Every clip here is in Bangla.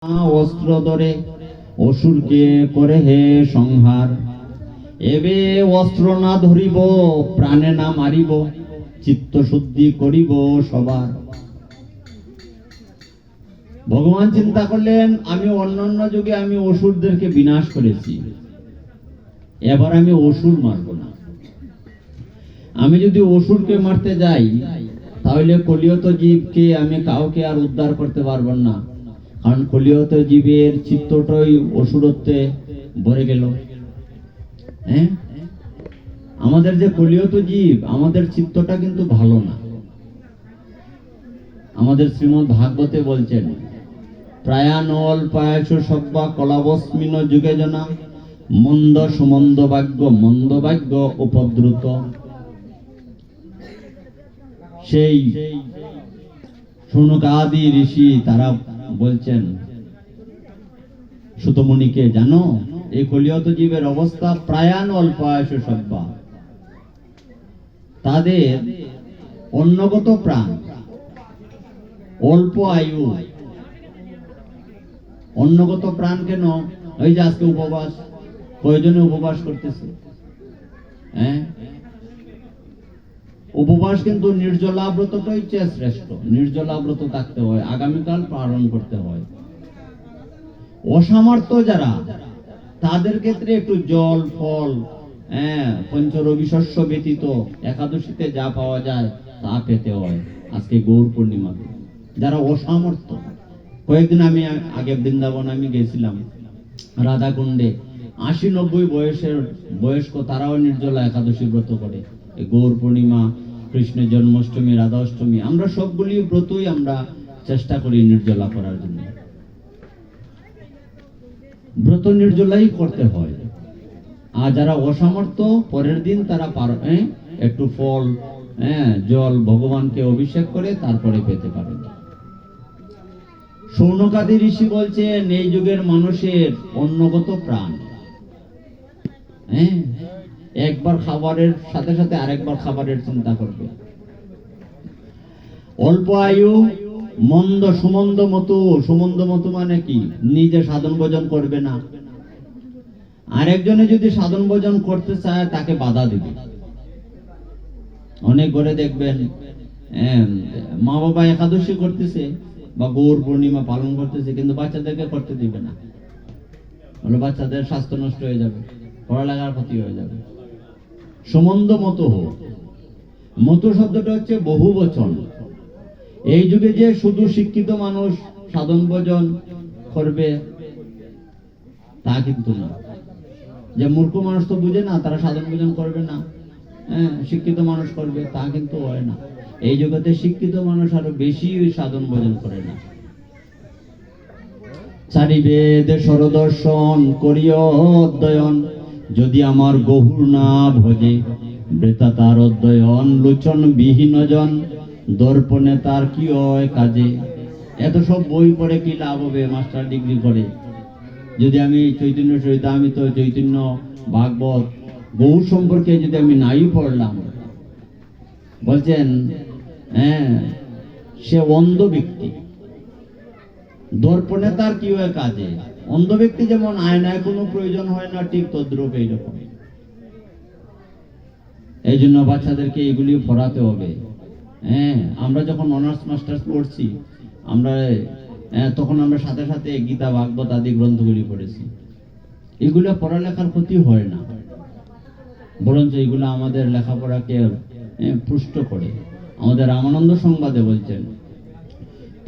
অস্ত্র ধরে অসুরকে করে হে সংহার। এবে অস্ত্র না ধরিব, প্রাণে না মারিব, চিত্ত শুদ্ধি করিব সবার। ভগবান চিন্তা করলেন, আমি অন্যান্য যুগে আমি অসুরদেরকে বিনাশ করেছি, এবার আমি অসুর মারব না। আমি যদি অসুরকে মারতে যাই তাহলে কলিয়ত জীবকে আমি কাউকে আর উদ্ধার করতে পারবো না, কারণ কলিয়ত জীবের চিত্তটাই অসুরত্বে ভরে গেল। হ্যাঁ, আমাদের যে কলিয়ত জীব, আমাদের চিত্তটা কিন্তু ভালো না। আমাদের শ্রীমদ্ ভাগবতে বলছেন, প্রায়ান অল্পায়স সব্বা কলাবস্মিন যুগে জনা মন্দ সুমন্দ ভাগ্য উপদ্রুত। সেই শুনকাদি ঋষি তারা বলছেন সুতমুনিকে, জানো এই কলিয়ত জীবের অবস্থা প্রায়ান অল্পায়স সব্বা, তাদের অন্নগত প্রাণ, অল্প আয়ু। অন্নগত প্রাণ কেন? ওই যে আজকে উপবাস, কয়জনে উপবাস করতেছে? হ্যাঁ, উপবাস কিন্তু নির্জলাব্রতটাই শ্রেষ্ঠ। নির্জলাব্রত থাকতে হয়, আগামীকাল পালন করতে হয়। অসামর্থ্য যারা, তাদের ক্ষেত্রে একটু জল ফল, পঞ্চরবি শস্য ব্যতীত একাদশীতে যা পাওয়া যায় তা পেতে হয়। আজকে গৌর পূর্ণিমাতে যারা অসামর্থ্য, কয়েকদিন আমি আগে বৃন্দাবন আমি গেছিলাম, রাধাকুণ্ডে 80-90 বয়সের বয়স্ক তারাও নির্জলা একাদশী ব্রত করে। গৌর পূর্ণিমা, কৃষ্ণের জন্মাষ্টমী, রাধা অষ্টমী, আমরা সবগুলি ব্রতই আমরা চেষ্টা করি নির্জলা করার জন্য। ব্রত নির্জলাই করতে হয়। আর যারা অসামর্থ্য, পরের দিন তারা একটু ফল, জল ভগবানকে অভিষেক করে তারপরে পেতে পারে। শৌনকাদি ঋষি বলছেন, এই যুগের মানুষের অন্নগত প্রাণ, একবার খাবারের সাথে সাথে আরেকবার খাবারের চিন্তা করবে। অল্প আয়ু, মন্দ সুমন্দ মতো। সুমন্দ মতো মানে কি? নিজে সাধন ভোজন করবে না, আরেকজনে যদি সাধন ভোজন করতে চায় তাকে বাধা দিবে। অনেক ঘরে দেখবেন মা বাবা একাদশী করতেছে বা গৌর পূর্ণিমা পালন করতেছে, কিন্তু বাচ্চাদেরকে করতে দিবে না। বলে বাচ্চাদের স্বাস্থ্য নষ্ট হয়ে যাবে, পড়ালেখার ক্ষতি হয়ে যাবে। সম্বন্ধ মতো হোক। মতো শব্দটা হচ্ছে বহু বচন। এই যুগে যে শুধু শিক্ষিত মানুষ সাধন ভোজন করবে তা কিন্তু না। যে মূর্খ মানুষ তো বুঝে না, তারা সাধন ভোজন করবে না, শিক্ষিত মানুষ করবে, তা কিন্তু হয় না। এই জগতে শিক্ষিত মানুষ আরো বেশি সাধন ভোজন করে না। চারি বেদ সরদর্শন করিও অধ্যয়ন, যদি আমার গহুর না ভজে, বৃথা তার অধ্যয়ন লোচন বিহীন জন, দর্পণে তার কি হয় কাজে। এত সব বই পড়ে কি লাভ হবে? মাস্টার ডিগ্রি করে যদি আমি চৈতন্য চরিতামৃত, চৈতন্য ভাগবত, গৌর সম্পর্কে যদি আমি নাই পড়লাম, বলছেন সে অন্ধ ব্যক্তি, দর্পণে তার কি হয় কাজে। অন্ধ ব্যক্তি যেমন আয়নায় কোনো প্রয়োজন হয় না, ঠিক তদ্রূপ এইরকম। এই জন্য বাচ্চাদেরকে এগুলি পড়াতে হবে। আমরা যখন অনার্স মাস্টার্স পড়ছি, আমরা তখন আমরা সাথে সাথে গীতা ভাগবত আদি গ্রন্থগুলি পড়েছি। এগুলো পড়ালেখার ক্ষতি হয় না, বরঞ্চ এগুলো আমাদের লেখাপড়াকে পুষ্ট করে। আমাদের রামানন্দ সংবাদে বলছেন,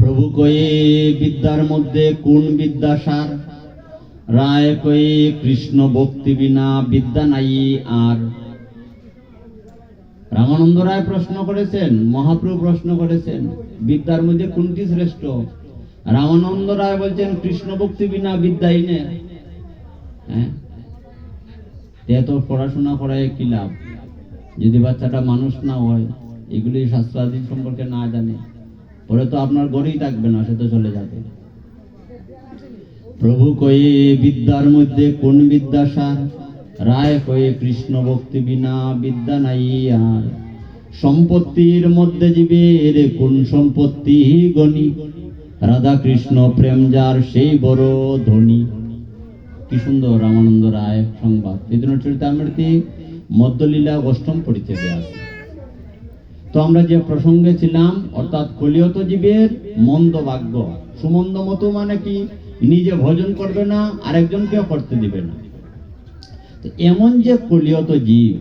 প্রভু কয়ে বিদ্যার মধ্যে কোন বিদ্যাসার, রায় কয়ে কৃষ্ণ ভক্তি বিনা বিদ্যা নাই আর। রামানন্দ রায় প্রশ্ন করেছেন, মহাপ্রভু প্রশ্ন করেছেন, বিদ্যার মধ্যে কোনটি শ্রেষ্ঠ? রামানন্দ রায় বলছেন, কৃষ্ণ ভক্তি বিনা বিদ্যাই নেই। এত পড়াশোনা করায় কি লাভ যদি বাচ্চাটা মানুষ না হয়, এগুলি শাস্ত্রাদি সম্পর্কে না জানে? পরে তো আপনার গড়েই থাকবে না, সে তো চলে যাবে। প্রভু কয়ে বিদ্যার মধ্যে কোন বিদ্যাসার, রায় কয়ে কৃষ্ণ ভক্তি বিনা বিদ্যা নাই আর। সম্পত্তির মধ্যে জীবের কোন সম্পত্তি গণি, রাধা কৃষ্ণ প্রেম যার সেই বড় ধনী। কি সুন্দর রামানন্দ রায় সংবাদ চৈতন্য চরিতামৃতে মধ্যলীলা অষ্টম পরিচ্ছেদে আছে। তো আমরা যে প্রসঙ্গে ছিলাম, অর্থাৎ কলিয়ত জীবের মন্দ ভাগ্য। সুমন্দ মতো মানে কি, নিজে ভজন করবে না, আরেকজনকেও করতে দিবে না। তো এমন যে কলিয়ত জীব,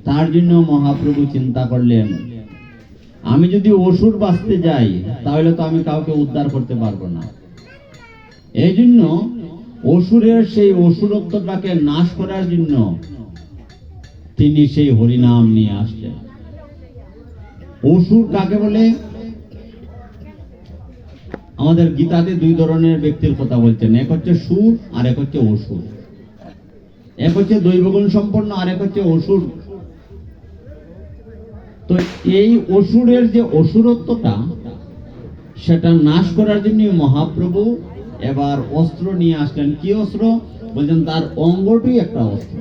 তার জন্য মহাপ্রভু চিন্তা করলেন, আমি যদি অসুর বাঁচতে যাই তাহলে তো আমি কাউকে উদ্ধার করতে পারবো না। এই জন্য অসুরের সেই অসুরত্বটাকে নাশ করার জন্য তিনি সেই হরিনাম নিয়ে আসলেন। অসুর কাকে বলে? আমাদের গীতাতে দুই ধরনের ব্যক্তির কথা বলছেন, এক হচ্ছে সুর আর এক হচ্ছে অসুর। এক হচ্ছে দৈবগুণ সম্পন্ন আর এক হচ্ছে অসুর। তো এই অসুরের যে অসুরত্বটা, সেটা নাশ করার জন্য মহাপ্রভু এবার অস্ত্র নিয়ে আসলেন। কি অস্ত্র? বলছেন তার অঙ্গটি একটা অস্ত্র।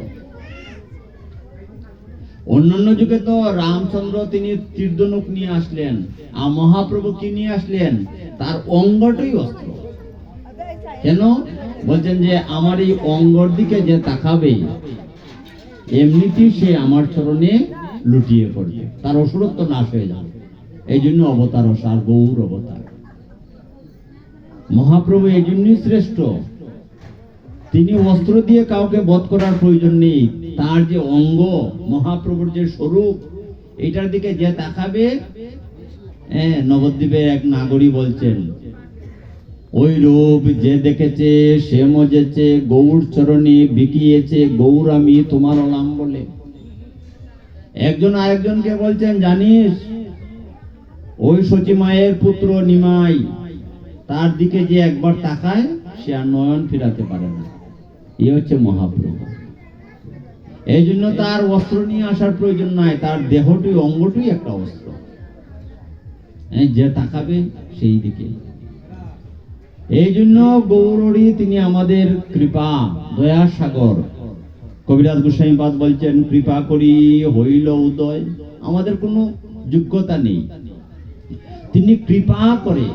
অন্যান্য যুগে তো রামচন্দ্র তিনি তীর্ধনুক নিয়ে আসলেন, আর মহাপ্রভু কি নিয়ে আসলেন? তার অঙ্গটাই অস্ত্র। কেন? বলছেন যে আমার এই অঙ্গর দিকে যে তাকাবে এমনিতেই সে আমার চরণে লুটিয়ে পড়বে, তার অসুরত্ব নাশ হয়ে যাবে। এই জন্য অবতার অসার, গৌর অবতার। মহাপ্রভু এই জন্যই শ্রেষ্ঠ। তিনি অস্ত্র দিয়ে কাউকে বধ করার প্রয়োজন নেই। তার যে অঙ্গ, মহাপ্রভুর যে স্বরূপ, এটার দিকে যে তাকাবে, নবদ্বীপের এক নাগরী বলছেন, ওই রূপ যে দেখেছে সে মজেছে, গৌর চরণে বিকিয়েছে, গৌর আমি তোমার নাম বলে। একজন আরেকজনকে বলছেন, জানিস ওই সচী মায়ের পুত্র নিমাই, তার দিকে যে একবার তাকায় সে আর নয়ন ফিরাতে পারে না। এ হচ্ছে মহাপ্রভু। এই জন্য তার অস্ত্র নিয়ে আসার প্রয়োজন নাই, তার দেহটি, অঙ্গটি একটা অস্ত্র। যে তাকাবে সেই দিকে। এই জন্য গৌরী তিনি আমাদের কৃপা, দয়ার সাগর। কবিরাজ গোস্বামীপাদ বলছেন, কৃপা করি হইল উদয়। আমাদের কোনো যোগ্যতা নেই, তিনি কৃপা করে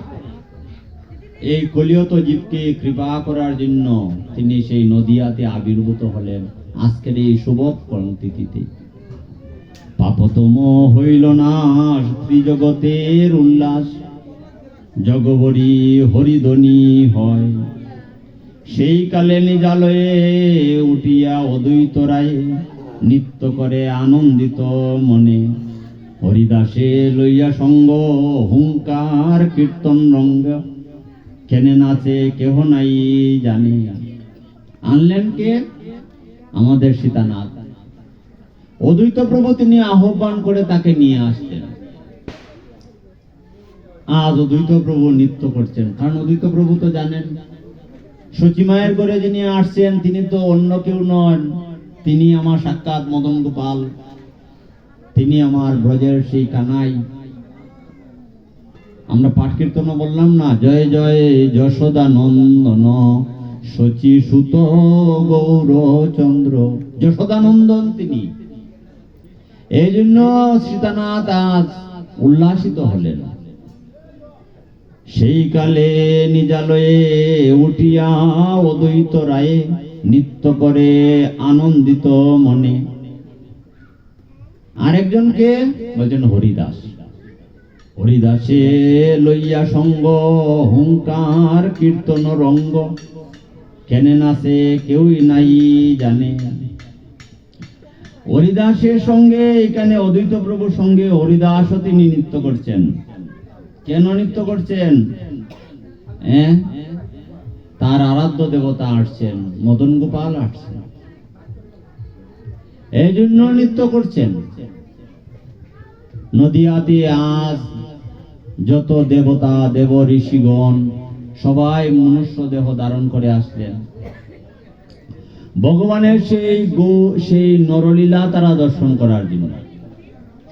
এই কলিয়ত জীবকে কৃপা করার জন্য তিনি সেই নদিয়াতে আবির্ভূত হলেন আজকের এই শুভ তিথিতে। পাপতম হইল না ত্রিজগতের উল্লাস, জগবরী হরিধ্বনি হয়। সেই কালে নিজালয়ে উঠিয়া অদ্বৈত রায় নৃত্য করে আনন্দিত মনে। হরিদাসে লইয়া সঙ্গ হুঙ্কার কীর্তন রঙ্গ, কেনে নাচে কেহ নাই জানে। আনলেন কে? আমাদের সীতানাথ। অদ্বৈত প্রভু তিনি আহ্বান করে তাকে নিয়ে আসলেন। আজ অদ্বৈত প্রভু নৃত্য করছেন, কারণ অদ্বৈত প্রভু তো জানেন সচী মায়ের ঘরে যিনি আসছেন তিনি তো অন্য কেউ নন, তিনি আমার সাক্ষাৎ মদন গোপাল, তিনি আমার ব্রজের সেই কানাই। আমরা পাঠ কীর্তন বললাম না, জয় জয় যশোদা নন্দন শচী সুত গৌরচন্দ্র, যশোদানন্দন তিনি। এই জন্য সীতানাথ আজ উল্লাসিত হলেন। সেই কালে নিজালয়ে উঠিয়া অদ্বৈত রায়ে নৃত্য করে আনন্দিত মনে। আরেকজনকে বলছেন হরিদাস। হরিদাসে লইয়া সঙ্গ হুঙ্কার কীর্তন রঙ্গ, কেনে নাচে কেউই নাই জানে। হরিদাসের সঙ্গে এখানে অদ্বৈত প্রভুর সঙ্গে হরিদাসও তিনি নৃত্য করছেন। কেন নৃত্য করছেন? তার আরাধ্য দেবতা আসছেন, মদন গোপাল আসছেন, এই জন্য নৃত্য করছেন। নদিয়াতে আজ যত দেবতা দেব ঋষিগণ সবাই মনুষ্য দেহ ধারণ করে আসলেন। ভগবানের সেই নরলীলা তারা দর্শন করার জন্য।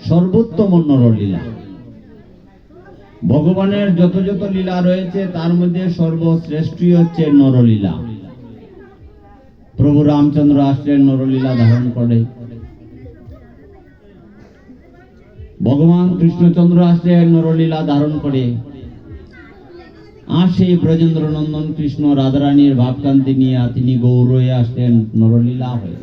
সর্বোত্তম নরলীলা, ভগবানের যত যত লীলা রয়েছে তার মধ্যে সর্বশ্রেষ্ঠই হচ্ছে নরলীলা। প্রভু রামচন্দ্র আসলেন নরলীলা ধারণ করে, ভগবান কৃষ্ণচন্দ্র আসলেন নরলীলা ধারণ করে, আর সেই ব্রজেন্দ্র নন্দন কৃষ্ণ রাধারানীর ভাবকান্তি নিয়ে তিনি গৌর হয়ে আসলেন, নরলীলা হয়ে।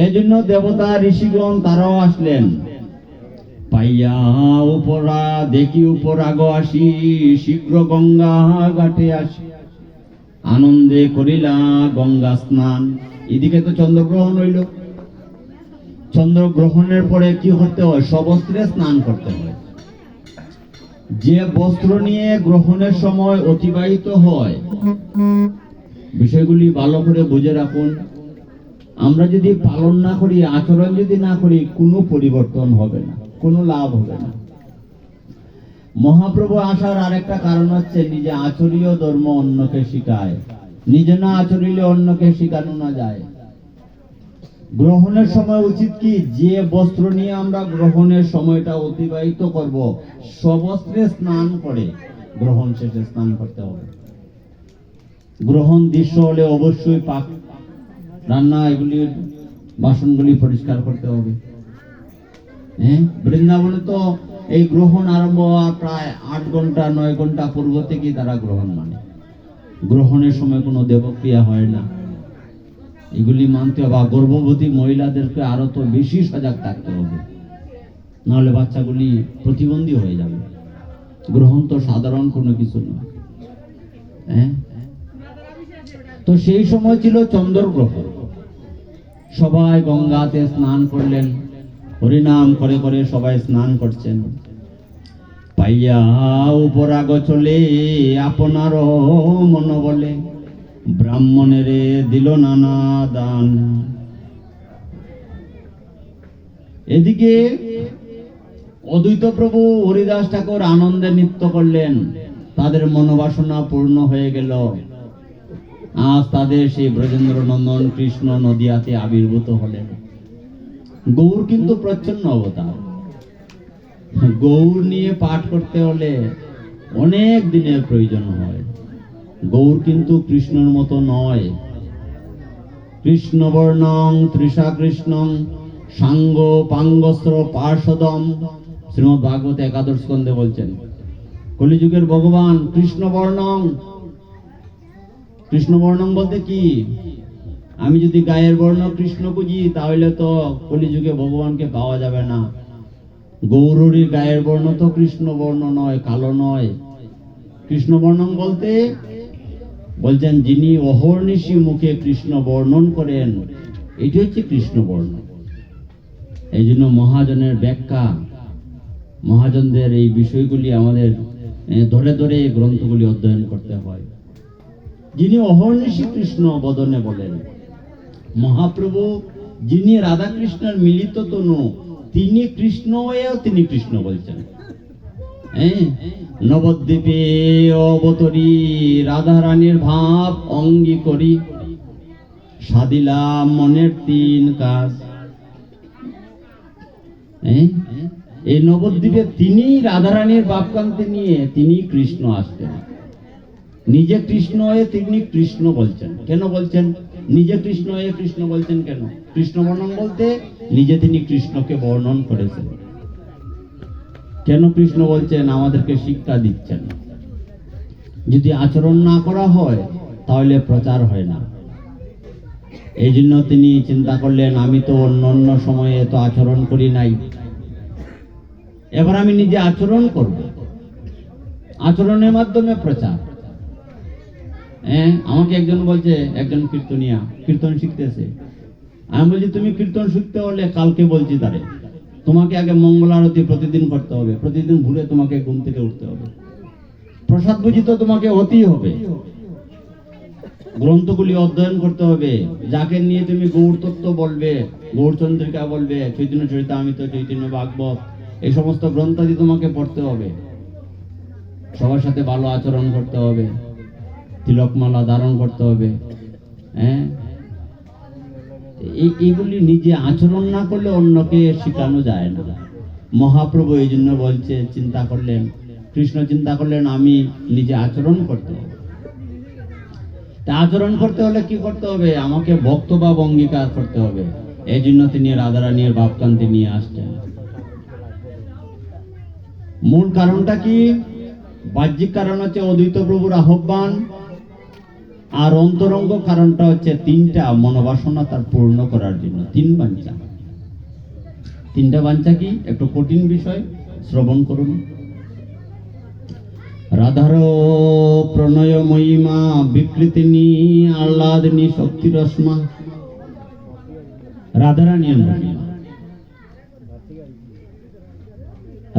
এই জন্য দেবতা ঋষিগণ তারাও আসলেন। পাইয়া উপরা দেখি উপর আগো আসি, শীঘ্র গঙ্গা ঘাটে আসি, আনন্দে করিলা গঙ্গা স্নান। এদিকে তো চন্দ্রগ্রহণ হইল। চন্দ্রগ্রহণের পরে কি করতে হয়? সবস্ত্রে স্নান করতে হয়। যে বস্ত্র নিয়ে গ্রহণের সময় অতিবাহিত হয়, বিষয়গুলি ভালো করে বুঝে রাখুন। আমরা যদি পালন না করি, আচরণ যদি না করি, কোনো পরিবর্তন হবে না, কোনো লাভ হবে না। মহাপ্রভু আসার আরেকটা কারণ হচ্ছে নিজে আচরীয় ধর্ম অন্যকে শিখায়। নিজে না আচরিলে অন্যকে শিখানো না যায়। গ্রহণের সময় উচিত কি, যে বস্ত্র নিয়ে আমরা গ্রহণের সময়টা অতিবাহিত করব, সবস্ত্রে স্নান করে গ্রহণ শেষে স্নান করতে হবে। গ্রহণ দৃশ্য হলে অবশ্যই পাক রান্না এগুলির বাসনগুলি পরিষ্কার করতে হবে। বৃন্দাবনে তো এই গ্রহণ আরম্ভ হওয়ার প্রায় 8 ঘন্টা 9 ঘন্টা পূর্ব থেকেই তারা গ্রহণ মানে। গ্রহণের সময় কোনো দেবক্রিয়া হয় না, এগুলি মানতে হবে। গর্ভবতী মহিলাদেরকে আরো তো বেশি সজাগ থাকতে হবে, নাহলে বাচ্চাগুলি প্রতিবন্ধী হয়ে যাবে। গ্রহণ তো সাধারণ কোনো কিছু নয়। তো সেই সময় ছিল চন্দ্রগ্রহণ। সবাই গঙ্গাতে স্নান করলেন, হরিনাম করে করে সবাই স্নান করছেন। পাইয়া উপরাগ চলে আপনার মন বলে, ব্রাহ্মণের দিল নানা দান। এদিকে অদ্বৈত প্রভু হরিদাস ঠাকুর আনন্দে নৃত্য করলেন, তাদের মনোবাসনা পূর্ণ হয়ে গেল। আজ তাদের সেই ব্রজেন্দ্র নন্দন কৃষ্ণ নদিয়াতে আবির্ভূত হলেন। গৌর কিন্তু প্রচ্ছন্ন অবতার। গৌর নিয়ে পাঠ করতে হলে অনেক দিনের প্রয়োজন হয়। গৌর কিন্তু কৃষ্ণর মতো নয়। কৃষ্ণ বর্ণং তৃষা কৃষ্ণং সাঙ্গ পাঙ্গস্ত্র পার্শ্বদম, শ্রীমদ ভাগবত 11 স্কন্ধে বলছেন। কলিযুগের ভগবান কৃষ্ণ বর্ণং। কৃষ্ণ বর্ণং বলতে কি? আমি যদি গায়ের বর্ণ কৃষ্ণ বুঝি, তাহলে তো কলিযুগে ভগবানকে পাওয়া যাবে না। গৌরীর গায়ের বর্ণ তো কৃষ্ণ বর্ণ নয়, কালো নয়। কৃষ্ণ বর্ণং বলতে বলছেন যিনি অহর্নিশি মুখে কৃষ্ণ বর্ণন করেন, এটি হচ্ছে কৃষ্ণ বর্ণ। এই জন্য মহাজনের ব্যাখ্যা, মহাজনদের এই বিষয়গুলি আমাদের ধরে ধরে গ্রন্থগুলি অধ্যয়ন করতে হয়। যিনি অহর্নিশি কৃষ্ণ বদনে বলেন, মহাপ্রভু যিনি রাধা কৃষ্ণের মিলিত তনু, তিনি কৃষ্ণ হয়েও তিনি কৃষ্ণ বলছেন। নবদ্বীপে অবতরী রাধা রানীর ভাব অঙ্গী করি, সাদিলাম মনের 3 কাজ। এই নবদ্বীপে তিনি রাধারানীর ভাবকান্তি নিয়ে তিনি কৃষ্ণ আসতেন। নিজে কৃষ্ণ হয়ে তিনি কৃষ্ণ বলছেন। কেন বলছেন নিজে কৃষ্ণ হয়ে কৃষ্ণ বলছেন? কেন? কৃষ্ণ বর্ণন বলতে নিজে তিনি কৃষ্ণকে বর্ণন করেছেন। কেন কৃষ্ণ বলছেন? আমাদেরকে শিক্ষা দিচ্ছেন। যদি আচরণ না করা হয় তাহলে প্রচার হয় না। এই জন্য তিনি চিন্তা করলেন, আমি তো অন্য সময়ে তো আচরণ করি নাই, এবার আমি নিজে আচরণ করব। আচরণের মাধ্যমে প্রচার। আমাকে একজন বলছে, একজন কীর্তনিয়া কীর্তন শিখতেছে। আমি বলছি তুমি কীর্তন শিখতে হলে কালকে বলছি তারে তোমাকে আগে মঙ্গল আরতি প্রতিদিন করতে হবে, প্রতিদিন ভোরে তোমাকে ঘুম থেকে উঠতে হবে, প্রসাদ বুঝি তো তোমাকে হতেই হবে, গ্রন্থগুলি অধ্যয়ন করতে হবে, যাকে নিয়ে তুমি গৌর তত্ত্ব বলবে, গৌরচন্দ্রিকা বলবে, চৈতন্য চরিতামৃত, চৈতন্য ভাগবত, এই সমস্ত গ্রন্থাদি তোমাকে পড়তে হবে। সবার সাথে ভালো আচরণ করতে হবে, তিলকমালা ধারণ করতে হবে। এইগুলি নিজে আচরণ না করলে অন্যকে শেখানো যায় না। মহাপ্রভু এই জন্য বলছে, চিন্তা করলেন, কৃষ্ণ চিন্তা করলেন আমি নিজে আচরণ করতে হবে। তা আচরণ করতে হলে কি করতে হবে? আমাকে ভক্তভাব অঙ্গীকার করতে হবে। এই জন্য তিনি রাধারানীর ভাবকান্তি নিয়ে আসছেন। মূল কারণটা কি? বাহ্যিক কারণ হচ্ছে অদ্বৈত প্রভুর আহ্বান, আর অন্তরঙ্গ কারণটা হচ্ছে তিনটা মনোবাসনা তার পূর্ণ করার জন্য। তিনটা বাঞ্ছা কি? একটু কঠিন বিষয়, শ্রবণ করুন। রাধার প্রণয় মহিমা বিকৃতিনি আহ্লাদিনী শক্তি রশ্মা। রাধারানীর মহিমা,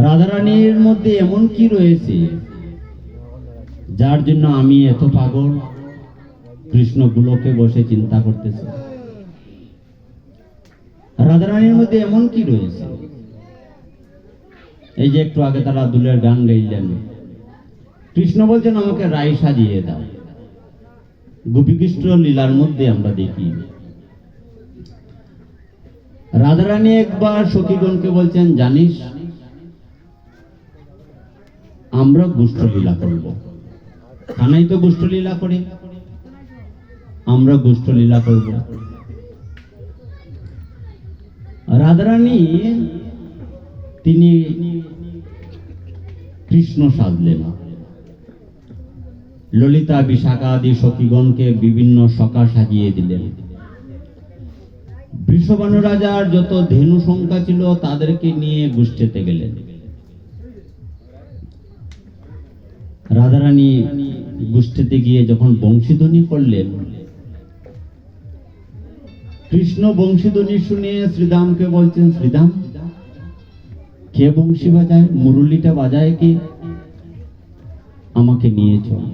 রাধারানীর মধ্যে এমন কি রয়েছে যার জন্য আমি এত পাগল? কৃষ্ণ গোলকে বসে চিন্তা করতেছে, রাধারানীর মধ্যে এমন কি রয়েছে? এই যে একটু আগে তারা দুলের গান গাইলেন, কৃষ্ণ বলছেন আমাকে রায় সাজিয়ে দাও। গোপীকৃষ্ণ লীলার মধ্যে আমরা দেখি রাধারানী একবার সখীগণকে বলছেন, জানিস আমরা গোষ্ঠ লীলা করব। কানাই তো গোষ্ঠ লীলা করে, আমরা গোষ্ঠ লীলা করব। রাধারানী তিনি কৃষ্ণ সাজলেন, ললিতা বিশাখা আদি সখীগণকে বিভিন্ন সখা সাজিয়ে দিলেন। বৃষভানু রাজার যত ধেনু সংখ্যা ছিল তাদেরকে নিয়ে গোষ্ঠীতে গেলেন। রাধারানী গোষ্ঠীতে গিয়ে যখন বংশীধ্বনি করলেন, কৃষ্ণ বংশীধ্বনি শুনে শ্রীদামকে বলছেন, শ্রীদাম কে বংশী বাজায়, মুরলিটা বাজায় কে? আমাকে নিয়ে চল।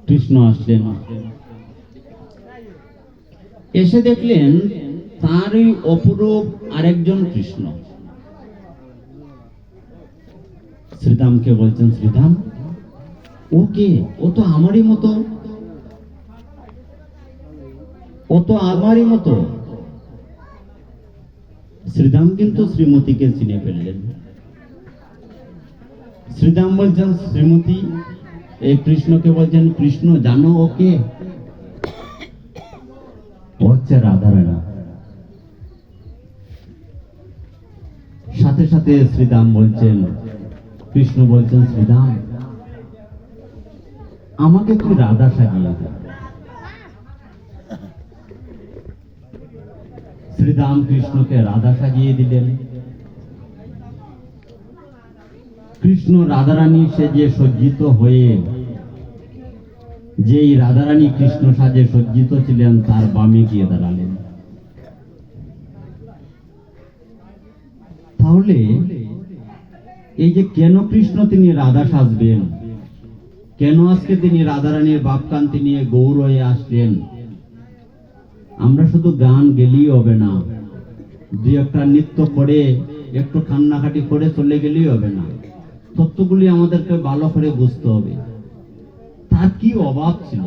কৃষ্ণ আসলেন, এসে দেখলেন তারই অপরূপ আরেকজন কৃষ্ণ। শ্রীদামকে বলছেন, শ্রীদাম ও কে? ও তো আমারই মতো, ও তো আমারই মতো। শ্রীদাম কিন্তু শ্রীমতীকে চিনে ফেললেন। শ্রীদাম বলছেন, শ্রীমতী, এই কৃষ্ণকে বলছেন, কৃষ্ণ জানো ও কে? ও হচ্ছে রাধারানী। সাথে সাথে শ্রীদাম বলছেন, কৃষ্ণ বলছেন, শ্রীদাম আমাকে তুই রাধা সাজিয়ে দে। শ্রীদাম কৃষ্ণকে রাধা সাজিয়ে দিলেন। কৃষ্ণ রাধারানী সেজে সজ্জিত হয়ে, যেই রাধারানী কৃষ্ণ সাজে সজ্জিত ছিলেন তার বামে গিয়ে দাঁড়ালেন। তাহলে এই যে কেন কৃষ্ণ তিনি রাধা সাজবেন, কেন আজকে তিনি রাধারানীর বাপকান্তি নিয়ে গৌর হয়ে আসলেন? আমরা শুধু গান গেলেই হবে না, দুই একটা নৃত্য করে একটু কান্নাকাটি করে চলে গেলেই হবে না। তত্ত্বগুলি আমাদেরকে ভালো করে বুঝতে হবে। তার কি অভাব ছিল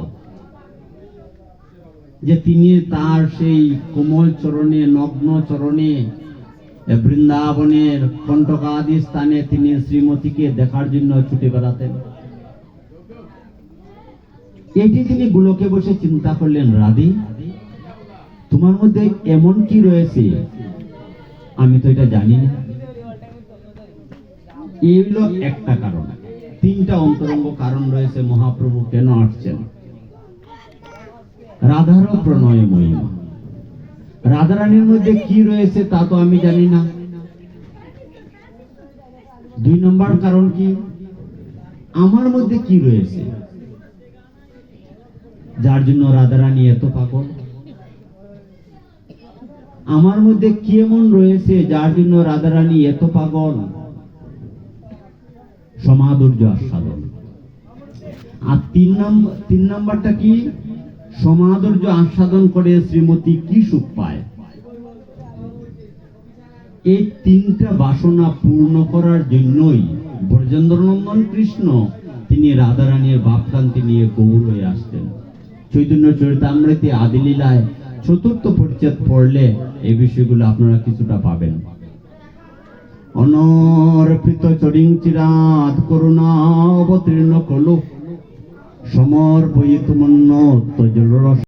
যে তিনি তার সেই কোমল চরণে, নগ্ন চরণে, বৃন্দাবনের কণ্টকাদি স্থানে তিনি শ্রীমতীকে দেখার জন্য ছুটে বেড়াতেন। এটি তিনি গোলকে বসে চিন্তা করলেন, রাধে তোমার মধ্যে এমন কি রয়েছে আমি তো এটা জানি না। এই হলো একটা কারণ। তিনটা অন্তরঙ্গ কারণ রয়েছে মহাপ্রভু কেন আসছেন। রাধার প্রণয় মহিমা, রাধারানীর মধ্যে কি রয়েছে তা তো আমি জানি না। দুই নম্বর কারণ কি, আমার মধ্যে কি রয়েছে যার জন্য রাধারানী এত পাগল? আমার মধ্যে কি এমন রয়েছে যার জন্য রাধারানী এত পাগল? সমাধুর্য আস্বাদন। আর তিন নাম্বারটা কি, সমাধুর্য আস্বাদন করে শ্রীমতী কি সুখ পায়। এই তিনটা বাসনা পূর্ণ করার জন্যই ব্রজেন্দ্রনন্দন কৃষ্ণ তিনি রাধারানীর বাপকান্তি নিয়ে গৌর হয়ে আসতেন। চৈতন্য চরিতামৃতে আদিলীলায় চতুর্থ পরিচ্ছেদ পড়লে এই বিষয়গুলো আপনারা কিছুটা পাবেন। অনর্পিত চরিং চিরাত করুণা অবতীর্ণ কলু সমর্পয়িত মন্য তজল রস